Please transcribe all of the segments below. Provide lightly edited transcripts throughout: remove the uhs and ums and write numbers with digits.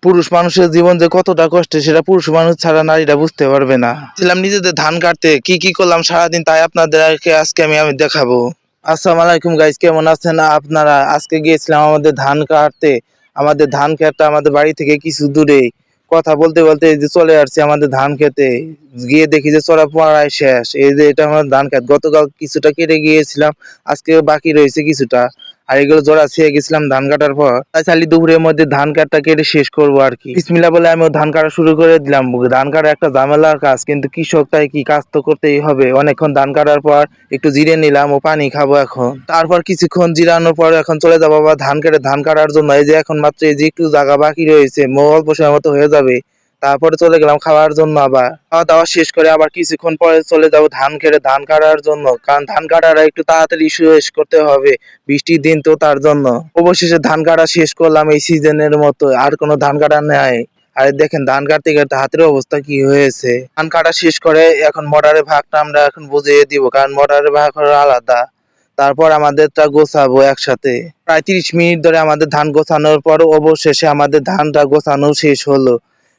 পুরুষ মানুষের জীবন যে কতটা কষ্টের সেটা পুরুষ মানুষ ছাড়া নারীরা বুঝতে পারবে না। ছিলাম নিজেদের ধান কাটতে, কি কি করলাম সারাদিন তাই আপনাদেরকে আজকে আমি দেখাবো। আসসালামু আলাইকুম গাইস, কেমন আছেন আপনারা? আজকে গিয়েছিলাম আমাদের ধান কাটতে। আমাদের ধান ক্ষেতটা আমাদের বাড়ি থেকে কিছু দূরে। কথা বলতে বলতে এই যে চলে আসছি আমাদের ধান খেতে। গিয়ে দেখি যে চড়া পড়ায় শেষ। এই যে এটা আমার ধান ক্ষেত, গতকাল কিছুটা কেটে গিয়েছিলাম, আজকে বাকি রয়েছে কিছুটা। আর এগুলো জোড়া ছেয়ে গেছিলাম ধান কাটার পর, তাই খালি দুপুরের মধ্যে ধান কাটা কেটে শেষ করবো আর কি। বিসমিল্লাহ বলে আমিও ধান কাটা শুরু করে দিলাম। ধান কাটা একটা ঝামেলার কাজ, কিন্তু কৃষক তাই কি, কাজ তো করতেই হবে। অনেকক্ষণ ধান কাটার পর একটু জিরে নিলাম ও পানি খাবো এখন। তারপর কিছুক্ষণ জিরানোর পর এখন চলে যাবো আবার ধান কেটে ধান কাটার জন্য। এই যে এখন মাত্র এই যে একটু জায়গা বাকি রয়েছে, অল্প সময় মতো হয়ে যাবে। তারপরে চলে গেলাম খাওয়ার জন্য। আবার খাওয়া দাওয়া শেষ করে আবার কিছুক্ষণ পরে চলে যাব ধান কেটে ধান কাটার জন্য, কারণ ধান কাটাটা একটু তাড়াতাড়ি শেষ করতে হবে, বৃষ্টির দিন তো তার জন্য। অবশেষে ধান কাটা শেষ করলাম এই সিজনের মতো, আর কোনো ধান কাটা নেই। আর দেখেন ধান কাটতে কাটতে হাতের অবস্থা কি হয়েছে। ধান কাটা শেষ করে এখন মোটরের ভাগটা আমরা এখন বুঝিয়ে দিব, কারণ মোটরের ভাগ হলো আলাদা। তারপর আমাদেরটা গোছাবো একসাথে। প্রায় 30 মিনিট ধরে আমাদের ধান গোছানোর পর অবশেষে আমাদের ধানটা গোছানো শেষ হলো।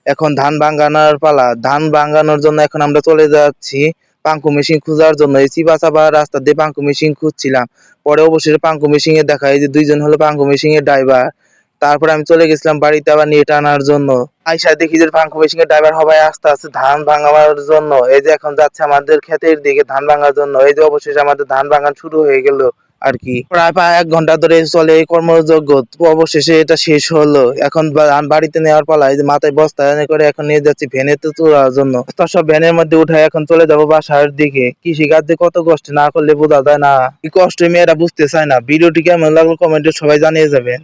এখন ধান ভাঙানোর পালা। ধান ভাঙানোর জন্য এখন আমরা চলে যাচ্ছি পাঙ্কু মেশিন খোঁজার জন্য। এই চিপা চাপা রাস্তা দিয়ে পাঙ্কু মেশিন খুঁজছিলাম, পরে অবশেষে পাঙ্কু মেশিন এ দেখা, এই যে দুইজন হলো পাঙ্কু মেশিন এর ড্রাইভার। তারপরে আমি চলে গেছিলাম বাড়িতে আবার নিয়ে টানার জন্য। আইসা দেখি যে পাঙ্কু মেশিন এর ড্রাইভার সবাই আস্তে আস্তে ধান ভাঙাবার জন্য এই যে এখন যাচ্ছে আমাদের ক্ষেতের দিকে ধান ভাঙার জন্য। এই যে অবশেষে আমাদের ধান ভাঙান শুরু হয়ে গেল আর কি। প্রায় 1 ঘন্টা ধরে চলে এই কর্মযজ্ঞ, অবশেষে এটা শেষ হলো। এখন বাড়িতে নেওয়ার পালা। এই যে মাথায় বস্তা এনে করে এখন নিয়ে যাচ্ছি ভ্যানেতে তোলার জন্য। তো সব ভ্যানের মধ্যে উঠায় এখন চলে যাবো বাসার দিকে। কৃষি কাজ যে কত কষ্ট না করলে বোঝা যায় না, কি কষ্ট মেয়েরা বুঝতে চায় না। ভিডিওটি কেমন লাগলো কমেন্টে সবাই জানিয়ে যাবেন।